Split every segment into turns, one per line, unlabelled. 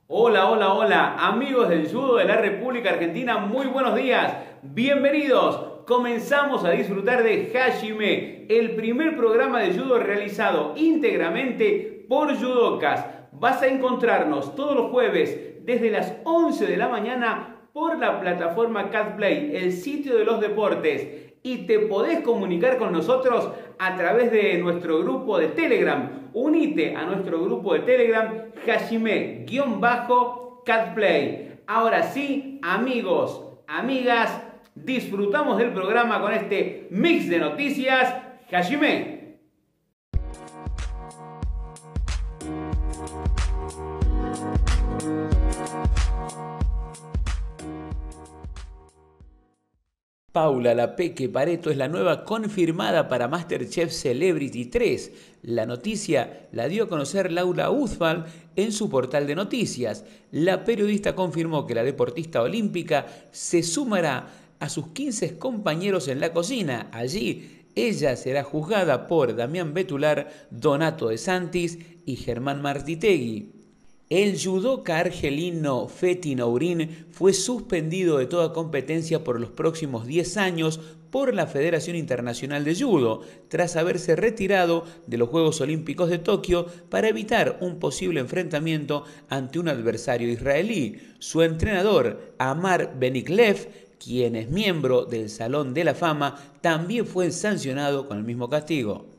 Hola, hola, hola, amigos del judo de la República Argentina, muy buenos días, bienvenidos. Comenzamos a disfrutar de Hajime, el primer programa de judo realizado íntegramente por judokas. Vas a encontrarnos todos los jueves desde las 11 de la mañana por la plataforma Catplay, el sitio de los deportes. Y te podés comunicar con nosotros a través de nuestro grupo de Telegram. Unite a nuestro grupo de Telegram, Hajime-Catplay. Ahora sí, amigos, amigas, disfrutamos del programa con este mix de noticias. Hajime. Paula La Peque Pareto es la nueva confirmada para MasterChef Celebrity 3. La noticia la dio a conocer Laura Uzbal en su portal de noticias. La periodista confirmó que la deportista olímpica se sumará a sus 15 compañeros en la cocina. Allí ella será juzgada por Damián Betular, Donato De Santis y Germán Martitegui. El judoka argelino Fethi Nourin fue suspendido de toda competencia por los próximos 10 años por la Federación Internacional de Judo, tras haberse retirado de los Juegos Olímpicos de Tokio para evitar un posible enfrentamiento ante un adversario israelí. Su entrenador, Amar Beniklev, quien es miembro del Salón de la Fama, también fue sancionado con el mismo castigo.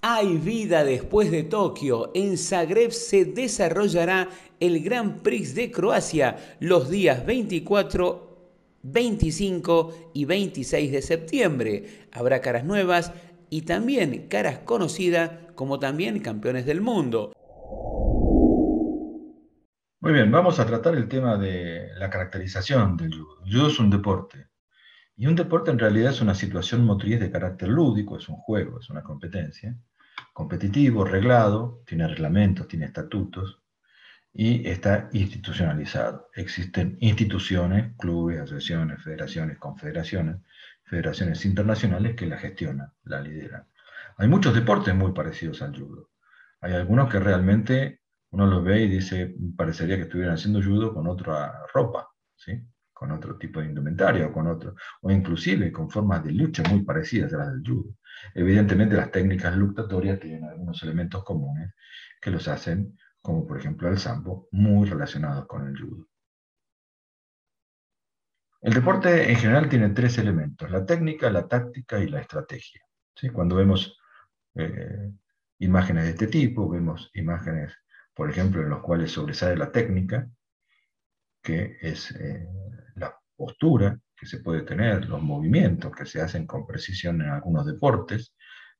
Hay vida después de Tokio. En Zagreb se desarrollará el Grand Prix de Croacia los días 24, 25 y 26 de septiembre. Habrá caras nuevas y también caras conocidas como también campeones del mundo.
Muy bien, vamos a tratar el tema de la caracterización del judo. El judo es un deporte, y un deporte en realidad es una situación motriz de carácter lúdico, es un juego, es una competencia, competitivo, reglado, tiene reglamentos, tiene estatutos, y está institucionalizado. Existen instituciones, clubes, asociaciones, federaciones, confederaciones, federaciones internacionales que la gestionan, la lideran. Hay muchos deportes muy parecidos al judo. Hay algunos que realmente uno los ve y dice, parecería que estuvieran haciendo judo con otra ropa, ¿sí? Con otro tipo de indumentaria o con otro, o inclusive con formas de lucha muy parecidas a las del judo. Evidentemente las técnicas luctatorias tienen algunos elementos comunes que los hacen, como por ejemplo el sambo, muy relacionados con el judo. El deporte en general tiene tres elementos: la técnica, la táctica y la estrategia. ¿Sí? Cuando vemos eh, imágenes de este tipo, vemos imágenes, por ejemplo, en las cuales sobresale la técnica, que es la postura que se puede tener, los movimientos que se hacen con precisión en algunos deportes,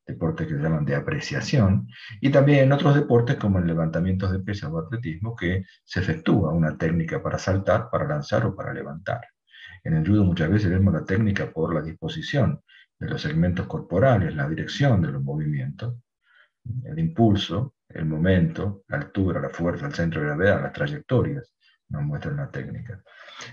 deportes que se llaman de apreciación, y también en otros deportes como el levantamiento de pesas o atletismo, que se efectúa una técnica para saltar, para lanzar o para levantar. En el judo muchas veces vemos la técnica por la disposición de los segmentos corporales, la dirección de los movimientos, el impulso, el momento, la altura, la fuerza, el centro de gravedad, las trayectorias nos muestran la técnica.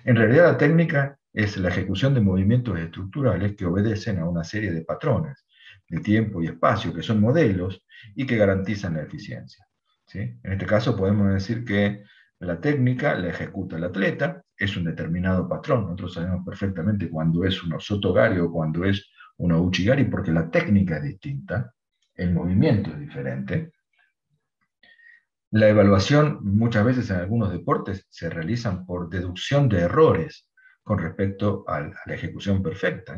En realidad la técnica es la ejecución de movimientos estructurales que obedecen a una serie de patrones de tiempo y espacio que son modelos y que garantizan la eficiencia. ¿Sí? En este caso podemos decir que la técnica la ejecuta el atleta, es un determinado patrón. Nosotros sabemos perfectamente cuando es un sotogari o cuando es una uchigari porque la técnica es distinta, el movimiento es diferente. La evaluación muchas veces en algunos deportes se realizan por deducción de errores con respecto a la ejecución perfecta.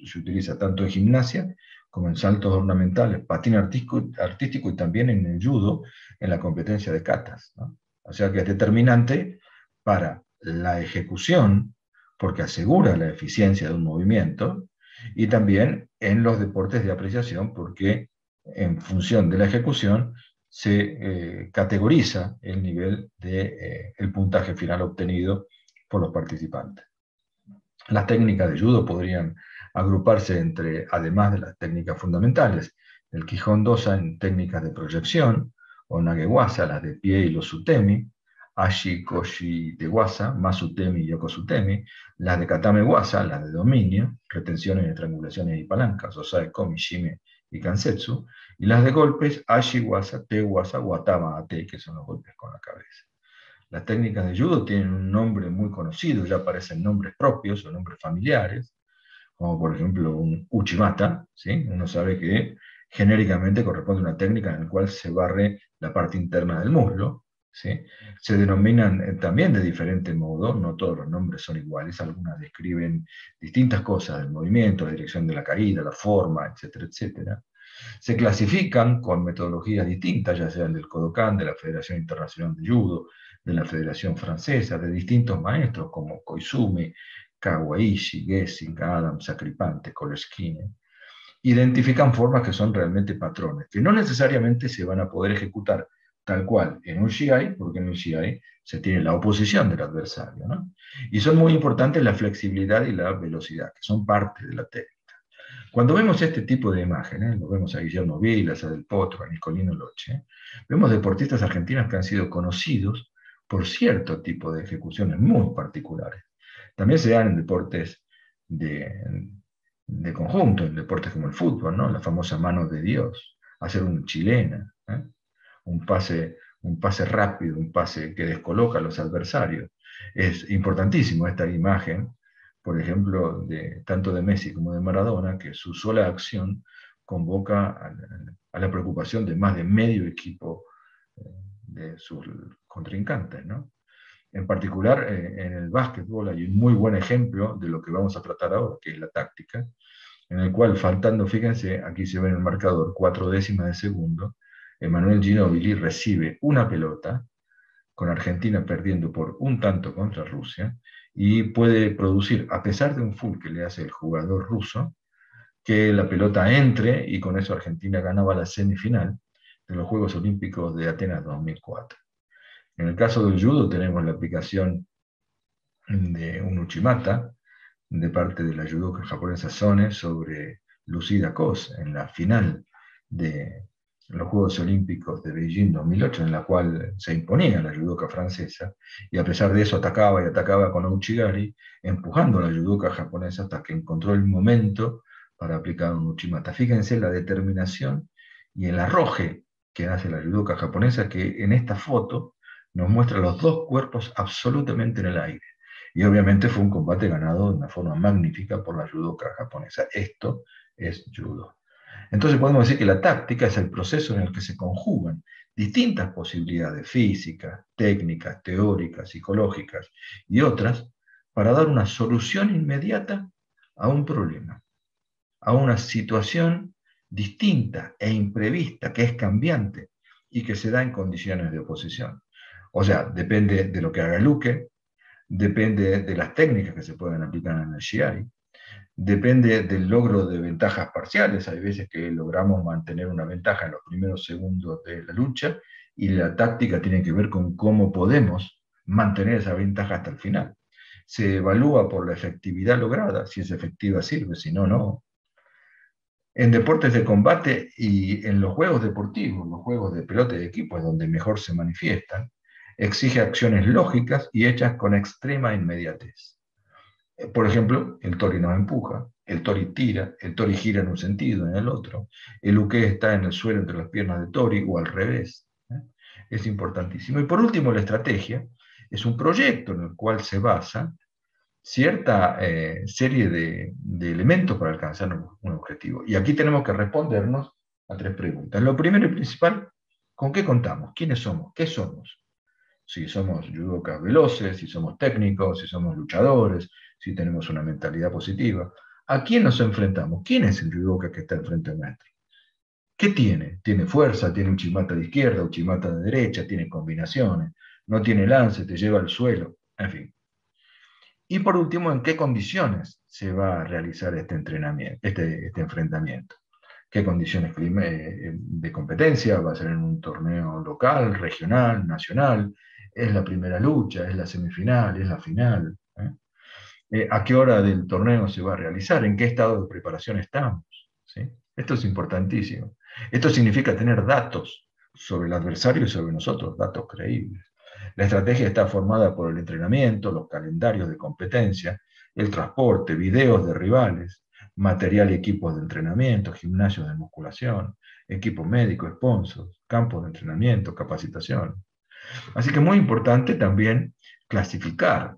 Se utiliza tanto en gimnasia como en saltos ornamentales, patín artístico y también en el judo, en la competencia de katas, ¿no? O sea que es determinante para la ejecución porque asegura la eficiencia de un movimiento, y también en los deportes de apreciación porque en función de la ejecución se categoriza el nivel de el puntaje final obtenido por los participantes. Las técnicas de judo podrían agruparse entre, además de las técnicas fundamentales, el Kihon Dosa en técnicas de proyección, o Nagewasa, las de pie y los sutemi, Ashi, Koshi, Tewasa, Masutemi y Yokosutemi, las de Katame Wasa, las de dominio, retenciones, estrangulaciones y palancas, Osae, Komi, Shime y Kansetsu, y las de golpes, Ashi, Wasa, Te, Wasa, Watama, Ate, que son los golpes con la cabeza. Las técnicas de judo tienen un nombre muy conocido, ya aparecen nombres propios o nombres familiares, como por ejemplo un uchimata, ¿sí? Uno sabe que genéricamente corresponde a una técnica en la cual se barre la parte interna del muslo, ¿sí? Se denominan también de diferente modo, no todos los nombres son iguales, algunas describen distintas cosas del movimiento, la dirección de la caída, la forma, etcétera, etcétera. Se clasifican con metodologías distintas, ya sean del Kodokan, de la Federación Internacional de Judo, de la Federación Francesa, de distintos maestros como Koizumi, Kawaishi, Gessing, Adams, Sacripante, Koleschine. Identifican formas que son realmente patrones, que no necesariamente se van a poder ejecutar tal cual en un Shiai, porque en un Shiai se tiene la oposición del adversario, ¿no? Y son muy importantes la flexibilidad y la velocidad, que son parte de la técnica. Cuando vemos este tipo de imágenes, lo vemos a Guillermo Vilas, a Del Potro, a Nicolino Loche, vemos deportistas argentinos que han sido conocidos por cierto tipo de ejecuciones muy particulares. También se dan en deportes de conjunto, en deportes como el fútbol, ¿no? La famosa mano de Dios, hacer una chilena, ¿eh? Un pase rápido, un pase que descoloca a los adversarios. Es importantísimo esta imagen, por ejemplo, tanto de Messi como de Maradona, que su sola acción convoca a la preocupación de más de medio equipo de sus contrincantes, ¿no? En particular, en el básquetbol hay un muy buen ejemplo de lo que vamos a tratar ahora, que es la táctica, en el cual, faltando, fíjense, aquí se ve en el marcador, 4/10 de segundo, Emanuel Ginóbili recibe una pelota, con Argentina perdiendo por un tanto contra Rusia, y puede producir, a pesar de un full que le hace el jugador ruso, que la pelota entre, y con eso Argentina ganaba la semifinal de los Juegos Olímpicos de Atenas 2004. En el caso del judo tenemos la aplicación de un uchimata de parte de la judoka japonesa Sone sobre Lucida Kos en la final de los Juegos Olímpicos de Beijing 2008, en la cual se imponía la judoka francesa, y a pesar de eso atacaba y atacaba con Ouchigari, empujando a la judoka japonesa hasta que encontró el momento para aplicar un uchimata. Fíjense la determinación y el arroje que hace la judoka japonesa, que en esta foto nos muestra los dos cuerpos absolutamente en el aire. Y obviamente fue un combate ganado de una forma magnífica por la judoka japonesa. Esto es judo. Entonces podemos decir que la táctica es el proceso en el que se conjugan distintas posibilidades físicas, técnicas, teóricas, psicológicas y otras para dar una solución inmediata a un problema, a una situación distinta e imprevista, que es cambiante y que se da en condiciones de oposición. O sea, depende de lo que haga Luque, depende de las técnicas que se pueden aplicar en el Shiai, depende del logro de ventajas parciales. Hay veces que logramos mantener una ventaja en los primeros segundos de la lucha y la táctica tiene que ver con cómo podemos mantener esa ventaja hasta el final. Se evalúa por la efectividad lograda, si es efectiva sirve, si no, no. En deportes de combate y en los juegos deportivos, los juegos de pelota de equipo es donde mejor se manifiestan, exige acciones lógicas y hechas con extrema inmediatez. Por ejemplo, el tori nos empuja, el tori tira, el tori gira en un sentido, en el otro, el uke está en el suelo entre las piernas de tori o al revés. Es importantísimo. Y por último, la estrategia es un proyecto en el cual se basa cierta serie de elementos para alcanzar un objetivo. Y aquí tenemos que respondernos a 3 preguntas. Lo primero y principal, ¿con qué contamos? ¿Quiénes somos? ¿Qué somos? Si somos judokas veloces, si somos técnicos, si somos luchadores, si tenemos una mentalidad positiva. ¿A quién nos enfrentamos? ¿Quién es el judoka que está enfrente nuestro? ¿Qué tiene? Tiene fuerza, tiene uchimata de izquierda, uchimata de derecha, tiene combinaciones, no tiene lance, te lleva al suelo, en fin. Y por último, ¿en qué condiciones se va a realizar este entrenamiento, este enfrentamiento? ¿Qué condiciones de competencia? ¿Va a ser en un torneo local, regional, nacional? ¿Es la primera lucha? ¿Es la semifinal? ¿Es la final? ¿A qué hora del torneo se va a realizar? ¿En qué estado de preparación estamos? ¿Sí? Esto es importantísimo. Esto significa tener datos sobre el adversario y sobre nosotros, datos creíbles. La estrategia está formada por el entrenamiento, los calendarios de competencia, el transporte, videos de rivales, material y equipos de entrenamiento, gimnasios de musculación, equipos médicos, sponsors, campos de entrenamiento, capacitación. Así que es muy importante también clasificar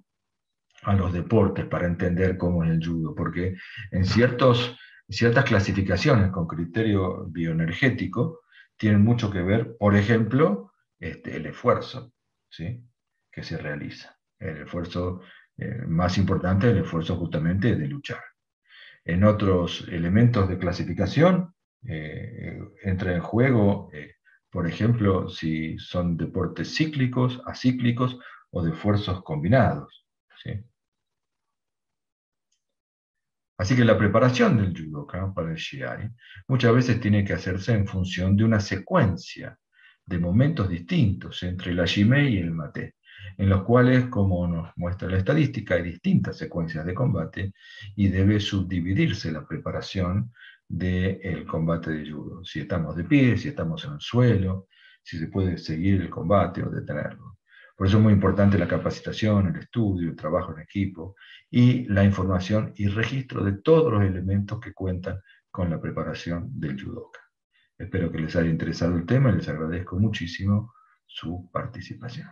a los deportes para entender cómo es el judo, porque en ciertas clasificaciones con criterio bioenergético tienen mucho que ver, por ejemplo, el esfuerzo, ¿sí?, que se realiza. El esfuerzo más importante es el esfuerzo justamente de luchar. En otros elementos de clasificación entra en juego, por ejemplo, si son deportes cíclicos, acíclicos o de esfuerzos combinados, ¿sí? Así que la preparación del judoka para el shiai muchas veces tiene que hacerse en función de una secuencia de momentos distintos entre el hajime y el mate, en los cuales, como nos muestra la estadística, hay distintas secuencias de combate y debe subdividirse la preparación del combate de judo. Si estamos de pie, si estamos en el suelo, si se puede seguir el combate o detenerlo. Por eso es muy importante la capacitación, el estudio, el trabajo en equipo y la información y registro de todos los elementos que cuentan con la preparación del judoka. Espero que les haya interesado el tema y les agradezco muchísimo su participación.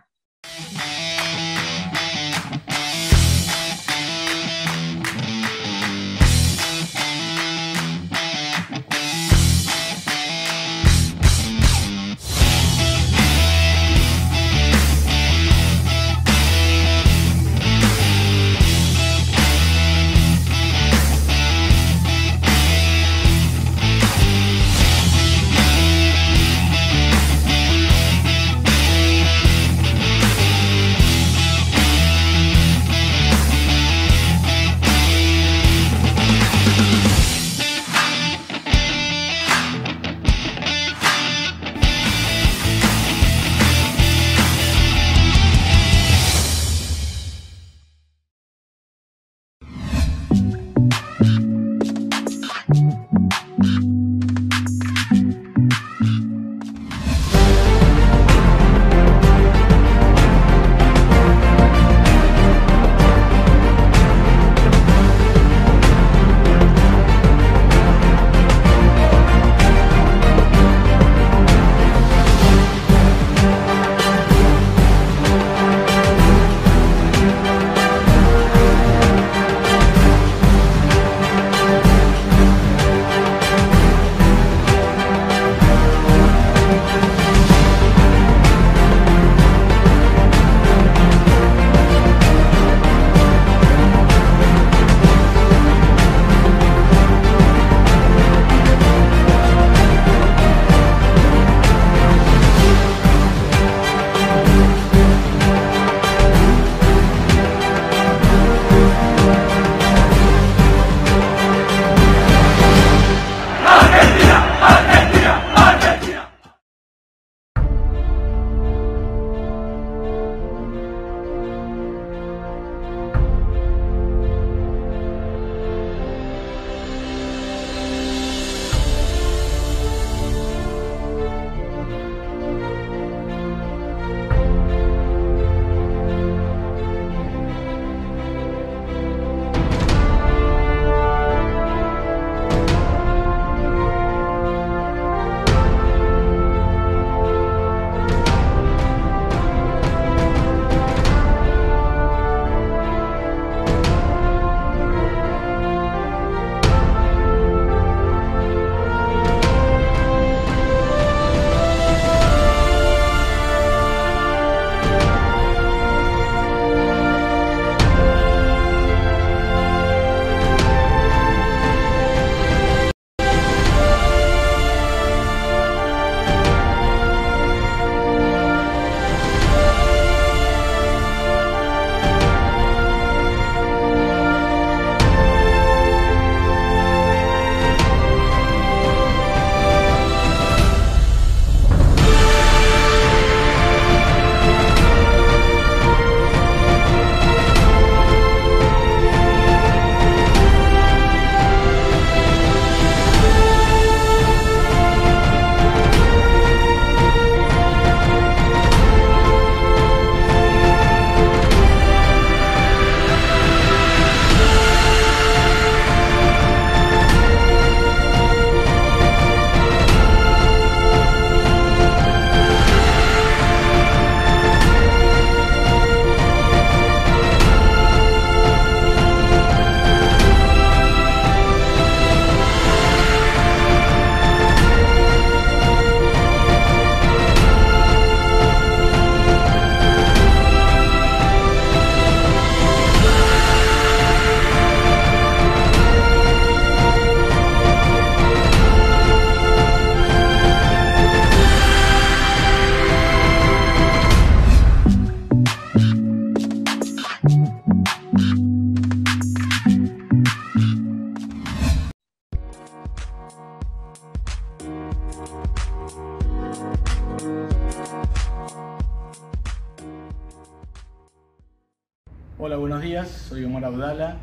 Hola, buenos días, soy Omar Abdala.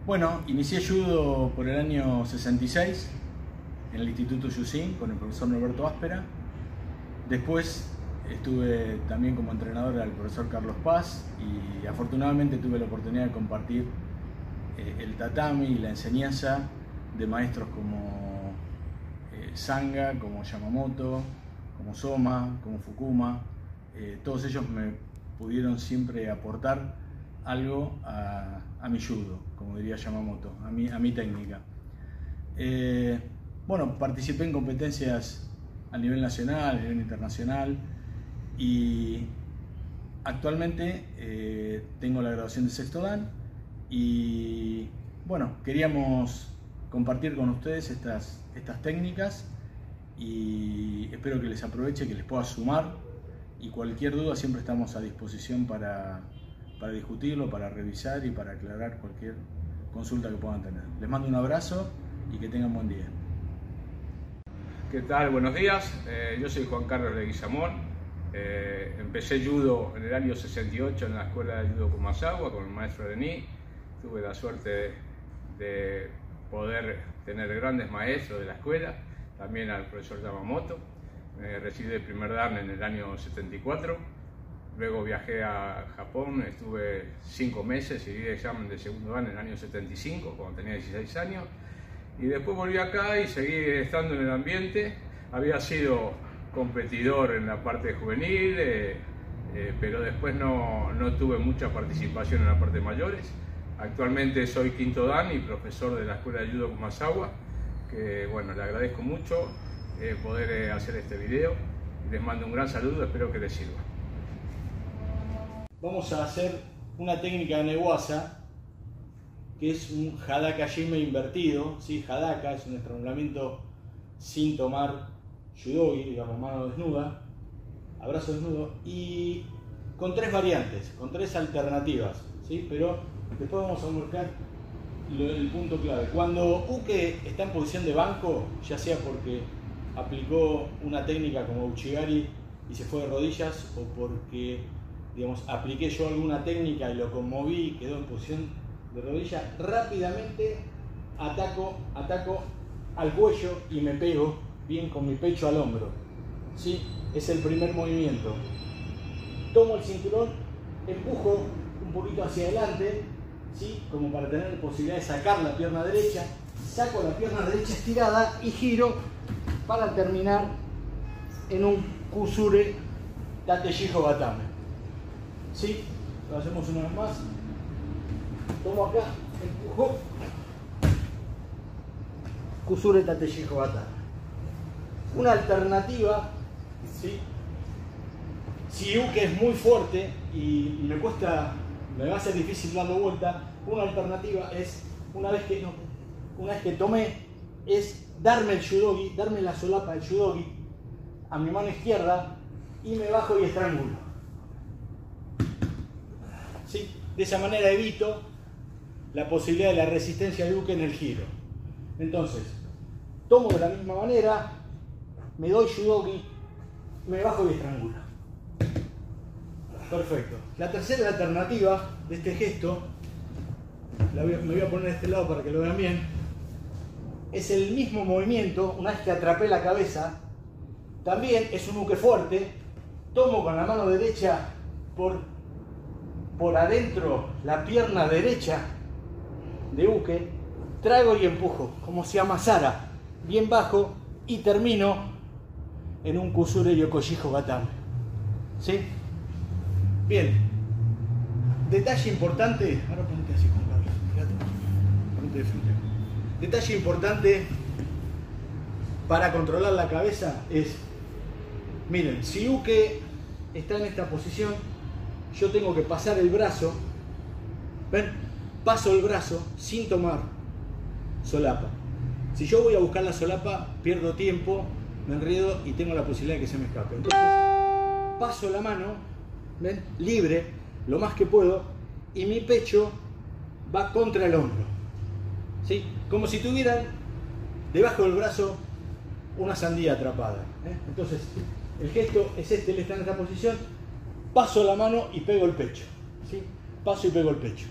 Bueno, inicié judo por el año 66 en el Instituto Yusin con el profesor Norberto Áspera. Después estuve también como entrenador al profesor Carlos Paz y afortunadamente tuve la oportunidad de compartir el tatami y la enseñanza de maestros como Sanga, como Yamamoto, como Soma, como Fukuma. Todos ellos me pudieron siempre aportar algo a mi judo, como diría Yamamoto, a mi técnica. Bueno, participé en competencias a nivel nacional, a nivel internacional y actualmente tengo la graduación de sexto dan y bueno, queríamos compartir con ustedes estas técnicas y espero que les aproveche, que les pueda sumar y cualquier duda siempre estamos a disposición para discutirlo, para revisar y para aclarar cualquier consulta que puedan tener. Les mando un abrazo y que tengan buen día.
¿Qué tal? Buenos días. Yo soy Juan Carlos Leguizamón. Empecé judo en el año 68 en la escuela de judo Kumasawa con el maestro Denis. Tuve la suerte de poder tener grandes maestros de la escuela, también al profesor Yamamoto. Recibí el primer dan en el año 74. Luego viajé a Japón, estuve 5 meses y di examen de segundo dan en el año 75, cuando tenía 16 años. Y después volví acá y seguí estando en el ambiente. Había sido competidor en la parte juvenil, pero después no tuve mucha participación en la parte mayores. Actualmente soy quinto dan y profesor de la Escuela de Judo Kumasawa, que bueno, le agradezco mucho poder hacer este video. Les mando un gran saludo, espero que les sirva.
Vamos a hacer una técnica de Newaza, que es un Hadaka Jime invertido. ¿Sí? Hadaka es un estrangulamiento sin tomar Yudogi, digamos mano desnuda, abrazo desnudo, y con 3 variantes, con 3 alternativas, ¿sí? Pero después vamos a marcar el punto clave. Cuando Uke está en posición de banco, ya sea porque aplicó una técnica como Uchigari y se fue de rodillas, o porque digamos, apliqué yo alguna técnica y lo conmoví y quedó en posición de rodilla, rápidamente ataco al cuello y me pego bien con mi pecho al hombro. ¿Sí? Es el primer movimiento. Tomo el cinturón, empujo un poquito hacia adelante, ¿sí? Como para tener posibilidad de sacar la pierna derecha, saco la pierna derecha estirada y giro para terminar en un Kusure Tatejijo Gatame. ¿Sí? Lo hacemos una vez más. Tomo acá, empujo. Kusure Tatejijo Gatame. Una alternativa, ¿sí? Si Uke es muy fuerte y me va a ser difícil darlo vuelta, una alternativa es, una vez que tomé, es darme el Yudogi, darme la solapa del Yudogi a mi mano izquierda y me bajo y estrangulo. ¿Sí? De esa manera evito la posibilidad de la resistencia de Uke en el giro. Entonces, tomo de la misma manera, me doy Yudogi, me bajo y estrangulo. Perfecto. La tercera alternativa de este gesto, me voy a poner de este lado para que lo vean bien, es el mismo movimiento. Una vez que atrapé la cabeza, también es un Uke fuerte, tomo con la mano derecha por adentro la pierna derecha de Uke, trago y empujo, como si amasara, bien bajo, y termino en un Kusure Yokojijo Gatame. ¿Sí? Bien. Detalle importante, ahora ponte así, Juan Carlos, fíjate, ponte de frente. Detalle importante para controlar la cabeza es, miren, si Uke está en esta posición, yo tengo que pasar el brazo, ¿ven? Paso el brazo sin tomar solapa. Si yo voy a buscar la solapa, pierdo tiempo, me enredo y tengo la posibilidad de que se me escape. Entonces, paso la mano, ¿ven? Libre, lo más que puedo, y mi pecho va contra el hombro. ¿Sí? Como si tuvieran debajo del brazo una sandía atrapada. Entonces, el gesto es este, él está en esta posición, paso la mano y pego el pecho. ¿Sí? Paso y pego el pecho.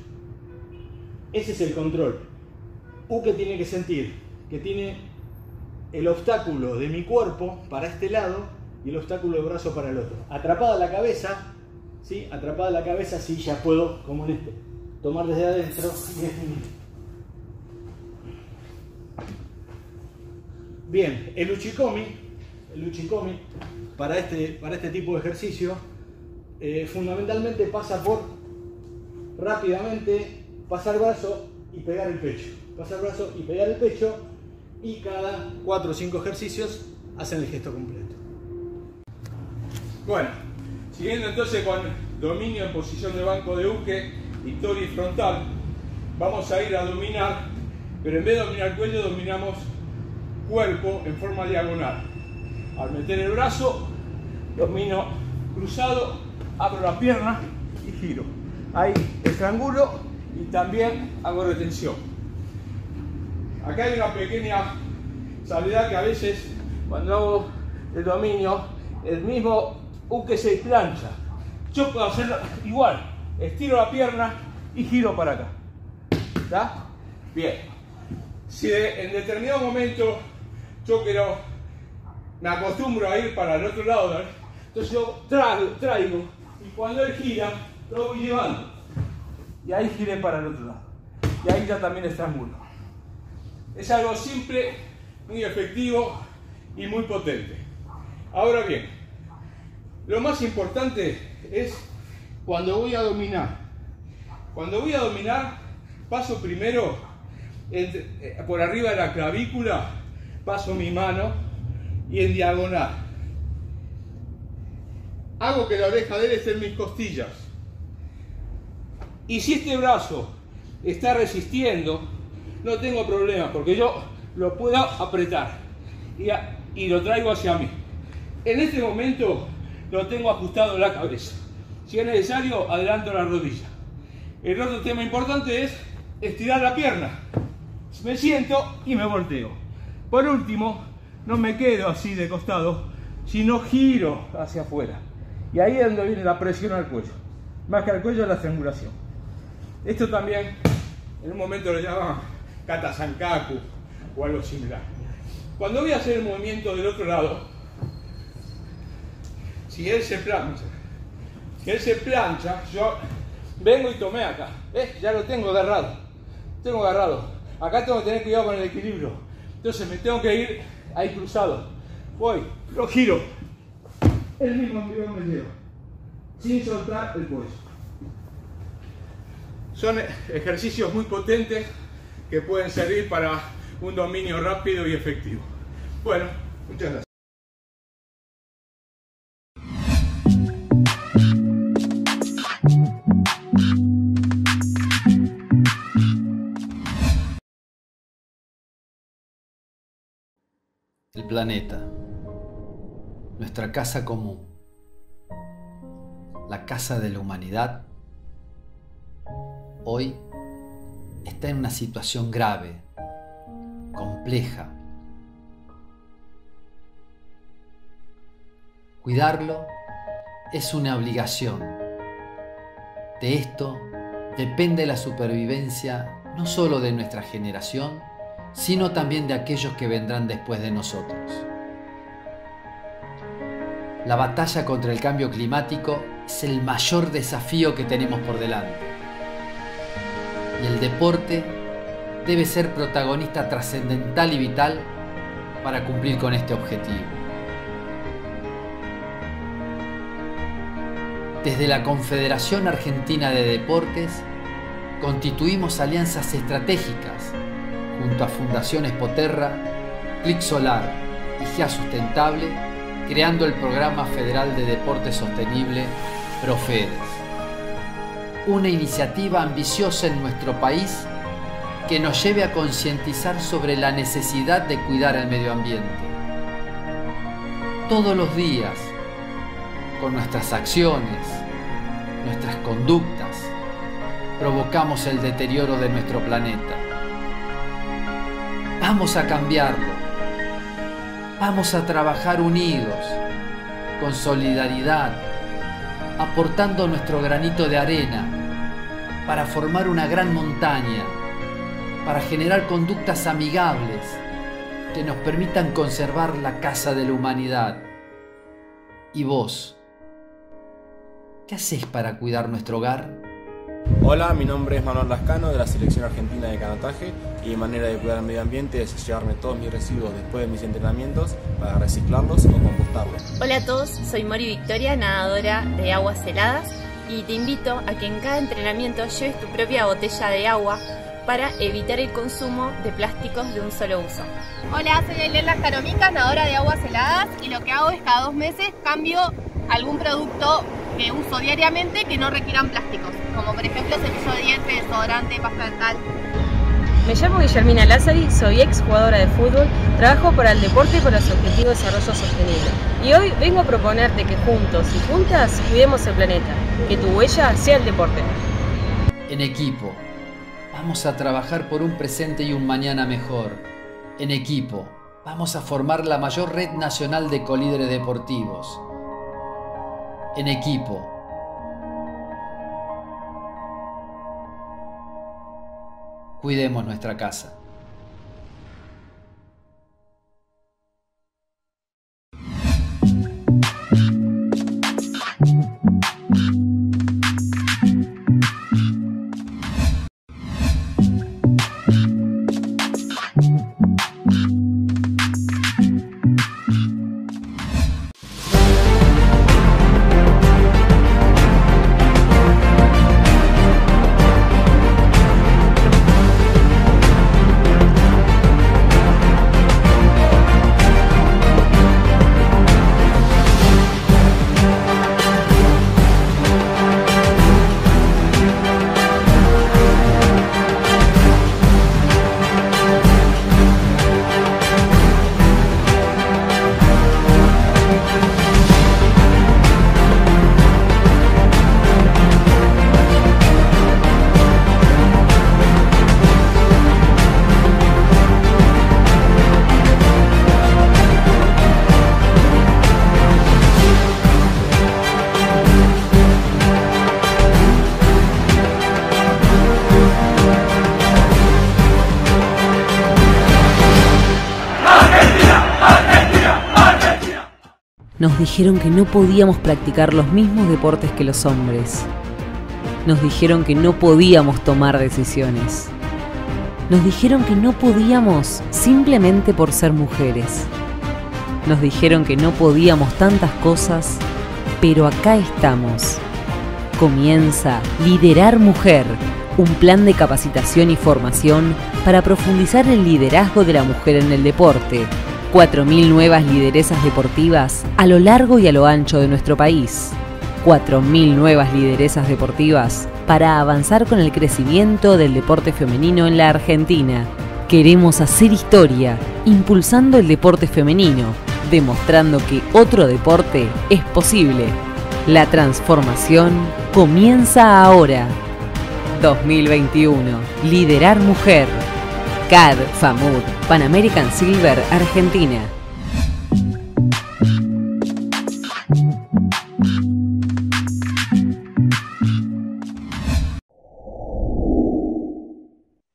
Ese es el control. Uke tiene que sentir que tiene el obstáculo de mi cuerpo para este lado y el obstáculo de brazo para el otro. Atrapada la cabeza, ¿sí? Atrapada la cabeza, sí, ya puedo, como en este, tomar desde adentro y definir. Bien, el uchikomi para este tipo de ejercicio fundamentalmente pasa por rápidamente pasar brazo y pegar el pecho. Pasar brazo y pegar el pecho, y cada 4 o 5 ejercicios hacen el gesto completo.
Bueno, siguiendo entonces con dominio en posición de banco de uke y tori frontal, vamos a ir a dominar, pero en vez de dominar cuello, dominamos cuerpo en forma diagonal. Al meter el brazo, domino cruzado, abro la pierna y giro. Ahí estrangulo y también hago retención. Acá hay una pequeña salvedad, que a veces cuando hago el dominio, el mismo uke se plancha. Yo puedo hacerlo igual, estiro la pierna y giro para acá. ¿Está? Bien. Si en determinado momento yo me acostumbro a ir para el otro lado, ¿no? Entonces yo traigo, y cuando él gira, lo voy llevando. Y ahí giré para el otro lado. Y ahí ya también estrangulo. Es algo simple, muy efectivo y muy potente. Ahora bien, lo más importante es cuando voy a dominar. Cuando voy a dominar, paso primero por arriba de la clavícula, paso mi mano y en diagonal hago que la oreja de él esté en mis costillas. Y si este brazo está resistiendo, no tengo problema, porque yo lo puedo apretar y lo traigo hacia mí. En este momento lo tengo ajustado en la cabeza. Si es necesario, adelanto la rodilla. El otro tema importante es estirar la pierna. Me siento y me volteo. Por último, no me quedo así de costado, sino giro hacia afuera. Y ahí es donde viene la presión al cuello. Más que al cuello, la estrangulación. Esto también, en un momento lo llaman kata sankaku o algo similar. Cuando voy a hacer el movimiento del otro lado, si él se plancha, yo vengo y tomé acá. ¿Ves? Ya lo tengo agarrado. Acá tengo que tener cuidado con el equilibrio. Entonces me tengo que ir ahí cruzado. Voy, lo giro. El mismo envío me llevo. Sin soltar el cuello. Son ejercicios muy potentes que pueden servir para un dominio rápido y efectivo. Bueno, muchas gracias.
El planeta, nuestra casa común, la casa de la humanidad, hoy está en una situación grave, compleja. Cuidarlo es una obligación. De esto depende la supervivencia no solo de nuestra generación, sino también de aquellos que vendrán después de nosotros. La batalla contra el cambio climático es el mayor desafío que tenemos por delante. Y el deporte debe ser protagonista trascendental y vital para cumplir con este objetivo. Desde la Confederación Argentina de Deportes constituimos alianzas estratégicas junto a Fundaciones Poterra, Clic Solar y GEA Sustentable, creando el Programa Federal de Deporte Sostenible PROFEDES. Una iniciativa ambiciosa en nuestro país que nos lleve a concientizar sobre la necesidad de cuidar el medio ambiente. Todos los días, con nuestras acciones, nuestras conductas, provocamos el deterioro de nuestro planeta. Vamos a cambiarlo. Vamos a trabajar unidos, con solidaridad, aportando nuestro granito de arena para formar una gran montaña, para generar conductas amigables que nos permitan conservar la casa de la humanidad. ¿Y vos? ¿Qué hacés para cuidar nuestro hogar?
Hola, mi nombre es Manuel Lascano de la Selección Argentina de Canotaje y mi manera de cuidar el medio ambiente es llevarme todos mis residuos después de mis entrenamientos para reciclarlos o compostarlos.
Hola a todos, soy Mori Victoria, nadadora de aguas heladas y te invito a que en cada entrenamiento lleves tu propia botella de agua para evitar el consumo de plásticos de un solo uso.
Hola, soy Elena Jaromicas, nadadora de aguas heladas y lo que hago es cada 2 meses cambio algún producto que uso diariamente que no requieran plásticos, como por ejemplo cepillo de dientes, desodorante, pasta dental.
Me llamo Guillermina Lázari, soy ex jugadora de fútbol, trabajo para el deporte y para los objetivos de desarrollo sostenible. Y hoy vengo a proponerte que juntos y juntas cuidemos el planeta, que tu huella sea el deporte.
En equipo, vamos a trabajar por un presente y un mañana mejor. En equipo, vamos a formar la mayor red nacional de colíderes deportivos. En equipo. Cuidemos nuestra casa.
Nos dijeron que no podíamos practicar los mismos deportes que los hombres. Nos dijeron que no podíamos tomar decisiones. Nos dijeron que no podíamos simplemente por ser mujeres. Nos dijeron que no podíamos tantas cosas, pero acá estamos. Comienza Liderar Mujer, un plan de capacitación y formación para profundizar el liderazgo de la mujer en el deporte. 4.000 nuevas lideresas deportivas a lo largo y a lo ancho de nuestro país. 4.000 nuevas lideresas deportivas para avanzar con el crecimiento del deporte femenino en la Argentina. Queremos hacer historia, impulsando el deporte femenino, demostrando que otro deporte es posible. La transformación comienza ahora. 2021. Liderar Mujer. CAD, FAMUD, Pan American Silver, Argentina.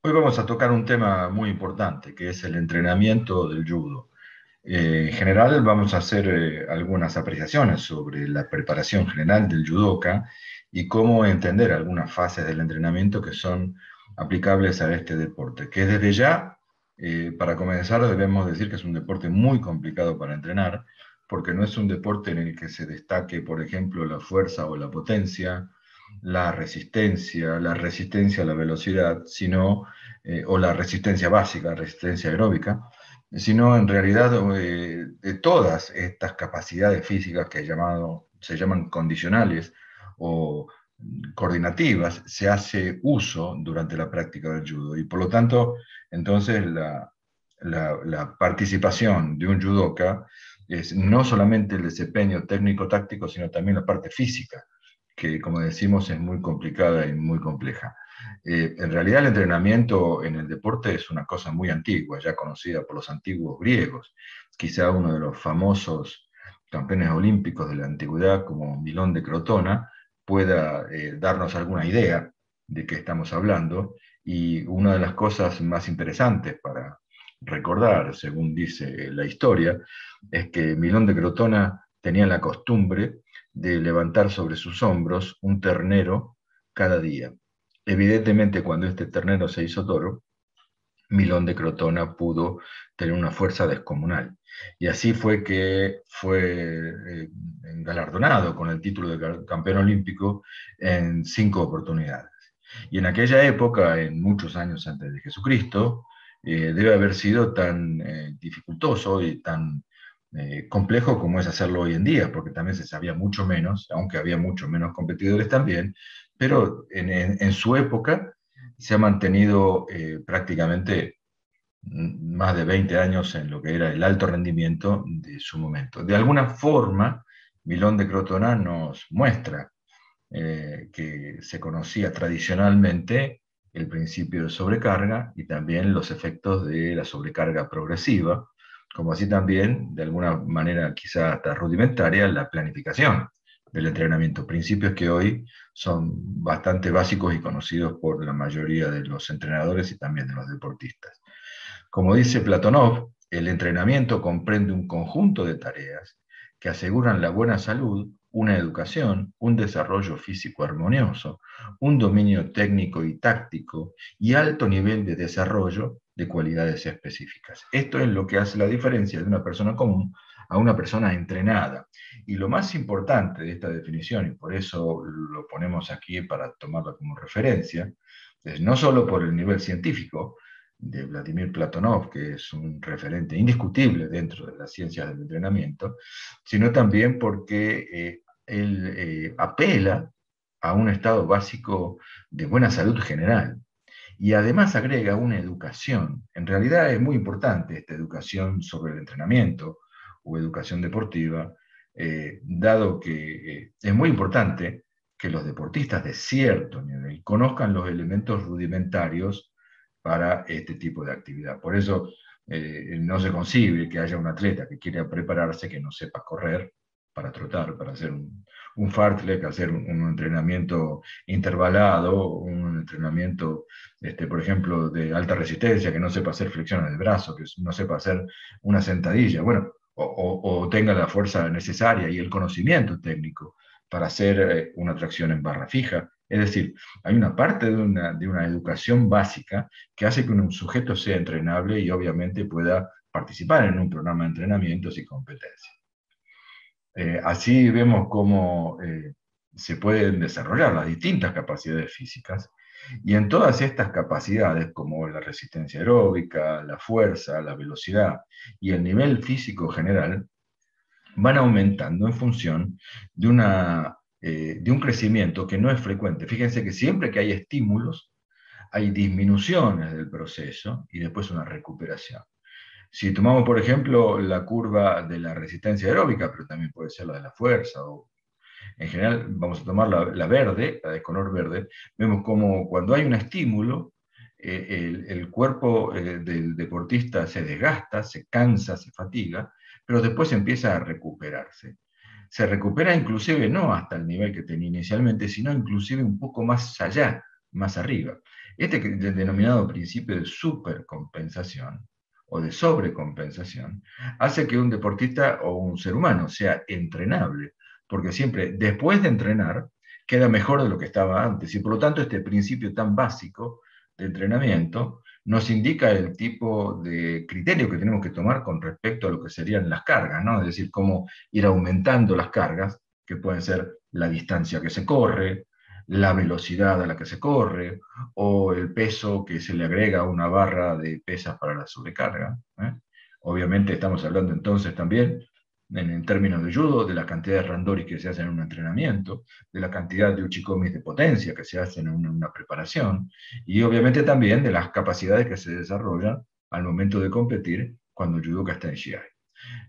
Hoy vamos a tocar un tema muy importante, que es el entrenamiento del judo. En general vamos a hacer algunas apreciaciones sobre la preparación general del judoka y cómo entender algunas fases del entrenamiento que son aplicables a este deporte, que desde ya, para comenzar, debemos decir que es un deporte muy complicado para entrenar, porque no es un deporte en el que se destaque, por ejemplo, la fuerza o la potencia, la resistencia a la velocidad, sino, o la resistencia básica, resistencia aeróbica, sino en realidad de todas estas capacidades físicas que se llaman condicionales o coordinativas, se hace uso durante la práctica del judo. Y por lo tanto, entonces la participación de un judoka es no solamente el desempeño técnico-táctico, sino también la parte física, que como decimos es muy complicada y muy compleja. En realidad el entrenamiento en el deporte es una cosa muy antigua, ya conocida por los antiguos griegos, quizá uno de los famosos campeones olímpicos de la antigüedad, como Milón de Crotona, pueda darnos alguna idea de qué estamos hablando. Y una de las cosas más interesantes para recordar, según dice la historia, es que Milón de Crotona tenía la costumbre de levantar sobre sus hombros un ternero cada día. Evidentemente, cuando este ternero se hizo toro, Milón de Crotona pudo tener una fuerza descomunal. Y así fue que fue galardonado con el título de campeón olímpico en 5 oportunidades. Y en aquella época, en muchos años antes de Jesucristo, debe haber sido tan dificultoso y tan complejo como es hacerlo hoy en día, porque también se sabía mucho menos, aunque había mucho menos competidores también, pero en su época se ha mantenido prácticamente más de 20 años en lo que era el alto rendimiento de su momento. De alguna forma, Milón de Crotona nos muestra que se conocía tradicionalmente el principio de sobrecarga y también los efectos de la sobrecarga progresiva, como así también, de alguna manera quizá hasta rudimentaria, la planificación del entrenamiento, principios que hoy son bastante básicos y conocidos por la mayoría de los entrenadores y también de los deportistas. Como dice Platonov, el entrenamiento comprende un conjunto de tareas que aseguran la buena salud, una educación, un desarrollo físico armonioso, un dominio técnico y táctico y alto nivel de desarrollo de cualidades específicas. Esto es lo que hace la diferencia de una persona común a una persona entrenada. Y lo más importante de esta definición, y por eso lo ponemos aquí para tomarla como referencia, es no solo por el nivel científico de Vladimir Platonov, que es un referente indiscutible dentro de las ciencias del entrenamiento, sino también porque él apela a un estado básico de buena salud general. Y además agrega una educación. En realidad es muy importante esta educación sobre el entrenamiento o educación deportiva, dado que es muy importante que los deportistas de cierto nivel conozcan los elementos rudimentarios para este tipo de actividad. Por eso no se concibe que haya un atleta que quiera prepararse que no sepa correr para trotar, para hacer un fartlek, hacer un entrenamiento intervalado, un entrenamiento, por ejemplo, de alta resistencia, que no sepa hacer flexiones de brazo, que no sepa hacer una sentadilla, bueno, o tenga la fuerza necesaria y el conocimiento técnico para hacer una tracción en barra fija. Es decir, hay una parte de una educación básica que hace que un sujeto sea entrenable y obviamente pueda participar en un programa de entrenamientos y competencias. Así vemos cómo se pueden desarrollar las distintas capacidades físicas, y en todas estas capacidades, como la resistencia aeróbica, la fuerza, la velocidad y el nivel físico general, van aumentando en función de un crecimiento que no es frecuente. Fíjense que siempre que hay estímulos, hay disminuciones del proceso y después una recuperación. Si tomamos, por ejemplo, la curva de la resistencia aeróbica, pero también puede ser la de la fuerza, o en general vamos a tomar la verde, la de color verde, vemos como cuando hay un estímulo, el cuerpo del deportista se desgasta, se cansa, se fatiga, pero después empieza a recuperarse. Se recupera inclusive no hasta el nivel que tenía inicialmente, sino inclusive un poco más allá, más arriba. Este denominado principio de supercompensación o de sobrecompensación hace que un deportista o un ser humano sea entrenable, porque siempre después de entrenar queda mejor de lo que estaba antes, y por lo tanto este principio tan básico de entrenamiento nos indica el tipo de criterio que tenemos que tomar con respecto a lo que serían las cargas, ¿no? Es decir, cómo ir aumentando las cargas, que pueden ser la distancia que se corre, la velocidad a la que se corre, o el peso que se le agrega a una barra de pesas para la sobrecarga. Obviamente estamos hablando entonces también, en términos de judo, de la cantidad de randori que se hacen en un entrenamiento, de la cantidad de uchikomis de potencia que se hacen en una preparación, y obviamente también de las capacidades que se desarrollan al momento de competir cuando el judoka está en shiai.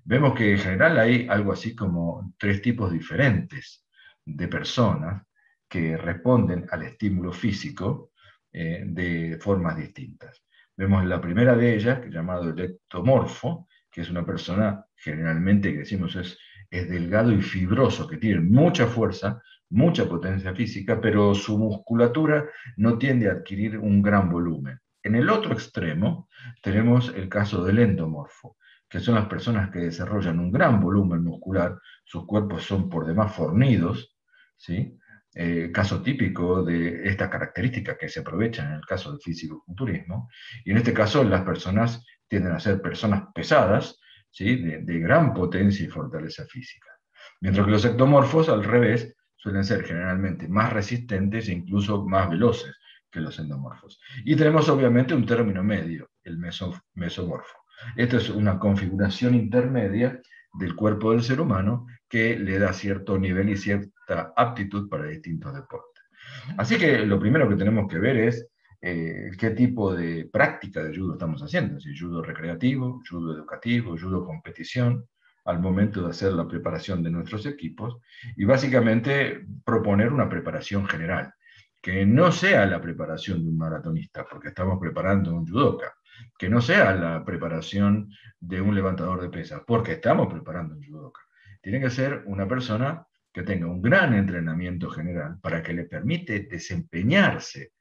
Vemos que en general hay algo así como 3 tipos diferentes de personas que responden al estímulo físico de formas distintas. Vemos la primera de ellas, llamado el ectomorfo, que es una persona generalmente, que decimos es delgado y fibroso, que tiene mucha fuerza, mucha potencia física, pero su musculatura no tiende a adquirir un gran volumen. En el otro extremo tenemos el caso del endomorfo, que son las personas que desarrollan un gran volumen muscular, sus cuerpos son por demás fornidos, ¿sí? Caso típico de esta característica que se aprovecha en el caso del fisicoculturismo, y en este caso las personas tienden a ser personas pesadas, ¿sí? de gran potencia y fortaleza física. Mientras que los ectomorfos, al revés, suelen ser generalmente más resistentes e incluso más veloces que los endomorfos. Y tenemos obviamente un término medio, el mesomorfo. Esta es una configuración intermedia del cuerpo del ser humano que le da cierto nivel y cierta aptitud para distintos deportes. Así que lo primero que tenemos que ver es qué tipo de práctica de judo estamos haciendo, si judo recreativo, judo educativo, judo competición, al momento de hacer la preparación de nuestros equipos, y básicamente proponer una preparación general, que no sea la preparación de un maratonista, porque estamos preparando un judoka, que no sea la preparación de un levantador de pesas, porque estamos preparando un judoka. Tiene que ser una persona que tenga un gran entrenamiento general para que le permite desempeñarse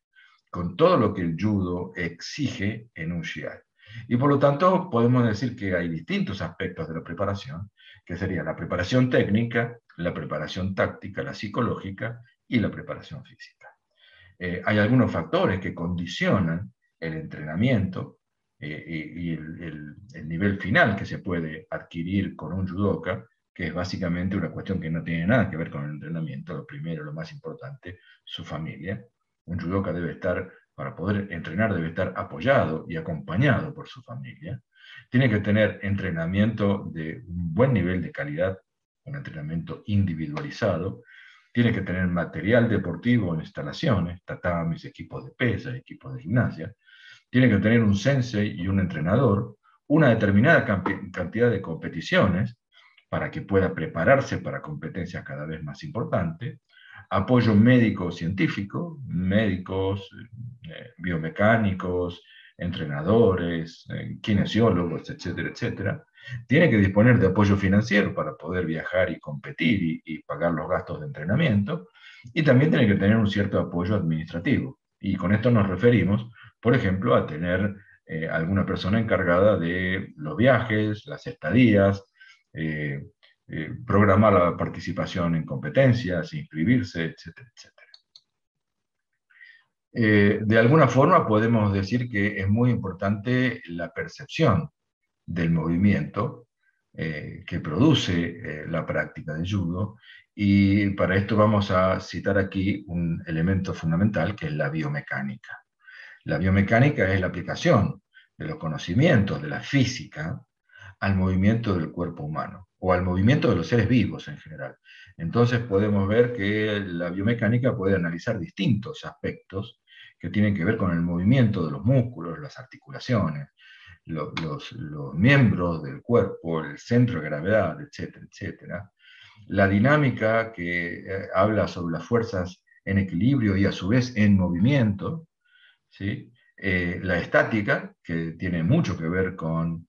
con todo lo que el judo exige en un shiai. Y por lo tanto podemos decir que hay distintos aspectos de la preparación, que sería la preparación técnica, la preparación táctica, la psicológica y la preparación física. Hay algunos factores que condicionan el entrenamiento y el nivel final que se puede adquirir con un judoka, que es básicamente una cuestión que no tiene nada que ver con el entrenamiento. Lo primero, lo más importante, su familia. Un judoka debe estar, para poder entrenar, debe estar apoyado y acompañado por su familia. Tiene que tener entrenamiento de un buen nivel de calidad, un entrenamiento individualizado. Tiene que tener material deportivo, instalaciones, tatamis, equipos de pesa, equipos de gimnasia. Tiene que tener un sensei y un entrenador, una determinada cantidad de competiciones para que pueda prepararse para competencias cada vez más importantes. Apoyo médico-científico, médicos, biomecánicos, entrenadores, kinesiólogos, etcétera, etcétera. Tiene que disponer de apoyo financiero para poder viajar y competir y pagar los gastos de entrenamiento. Y también tiene que tener un cierto apoyo administrativo. Y con esto nos referimos, por ejemplo, a tener alguna persona encargada de los viajes, las estadías, programar la participación en competencias, inscribirse, etcétera, etcétera. De alguna forma podemos decir que es muy importante la percepción del movimiento que produce la práctica de judo, y para esto vamos a citar aquí un elemento fundamental que es la biomecánica. La biomecánica es la aplicación de los conocimientos de la física al movimiento del cuerpo humano, o al movimiento de los seres vivos en general. Entonces podemos ver que la biomecánica puede analizar distintos aspectos que tienen que ver con el movimiento de los músculos, las articulaciones, los miembros del cuerpo, el centro de gravedad, etcétera, etcétera. La dinámica que habla sobre las fuerzas en equilibrio y a su vez en movimiento, ¿sí? La estática, que tiene mucho que ver con,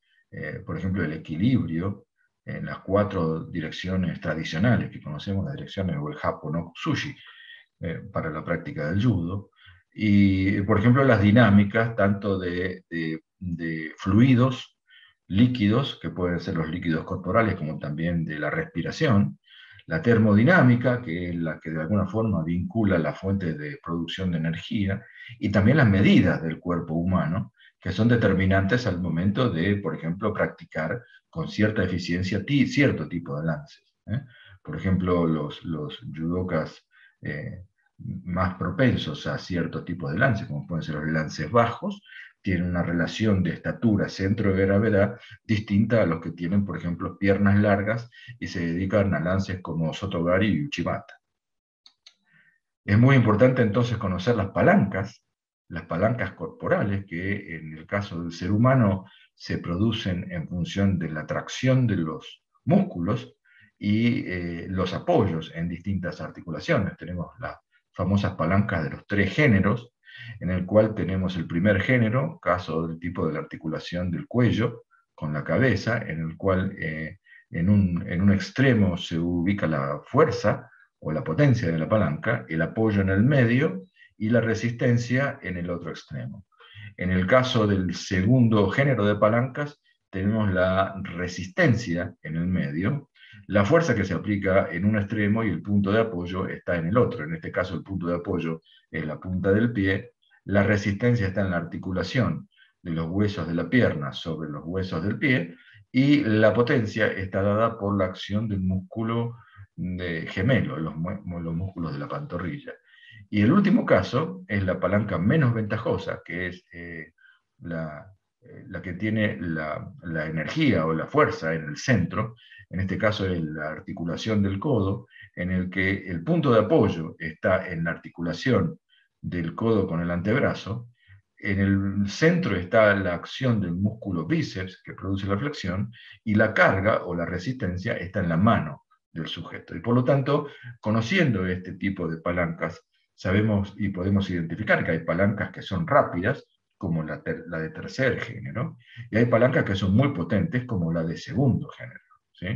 por ejemplo, el equilibrio en las 4 direcciones tradicionales que conocemos, las direcciones o el Happo no Sushi, para la práctica del judo. Y, por ejemplo, las dinámicas tanto de fluidos, líquidos, que pueden ser los líquidos corporales, como también de la respiración. La termodinámica, que es la que de alguna forma vincula las fuentes de producción de energía, y también las medidas del cuerpo humano, que son determinantes al momento de, por ejemplo, practicar con cierta eficiencia cierto tipo de lances. Por ejemplo, los judokas más propensos a cierto tipo de lances, como pueden ser los lances bajos, tienen una relación de estatura, centro de gravedad, distinta a los que tienen, por ejemplo, piernas largas y se dedican a lances como Sotogari y Uchimata. Es muy importante entonces conocer las palancas corporales, que en el caso del ser humano se producen en función de la tracción de los músculos y los apoyos en distintas articulaciones. Tenemos las famosas palancas de los 3 géneros, en el cual tenemos el primer género, caso del tipo de la articulación del cuello, con la cabeza, en el cual en un extremo se ubica la fuerza o la potencia de la palanca, el apoyo en el medio y la resistencia en el otro extremo. En el caso del segundo género de palancas, tenemos la resistencia en el medio, la fuerza que se aplica en un extremo y el punto de apoyo está en el otro. En este caso, el punto de apoyo es la punta del pie, la resistencia está en la articulación de los huesos de la pierna sobre los huesos del pie, y la potencia está dada por la acción del músculo gemelo, los músculos de la pantorrilla. Y el último caso es la palanca menos ventajosa, que es la que tiene la energía o la fuerza en el centro. En este caso es la articulación del codo, en el que el punto de apoyo está en la articulación del codo con el antebrazo. En el centro está la acción del músculo bíceps que produce la flexión, y la carga o la resistencia está en la mano del sujeto. Y por lo tanto, conociendo este tipo de palancas, sabemos y podemos identificar que hay palancas que son rápidas, como la de tercer género, y hay palancas que son muy potentes, como la de segundo género, ¿sí?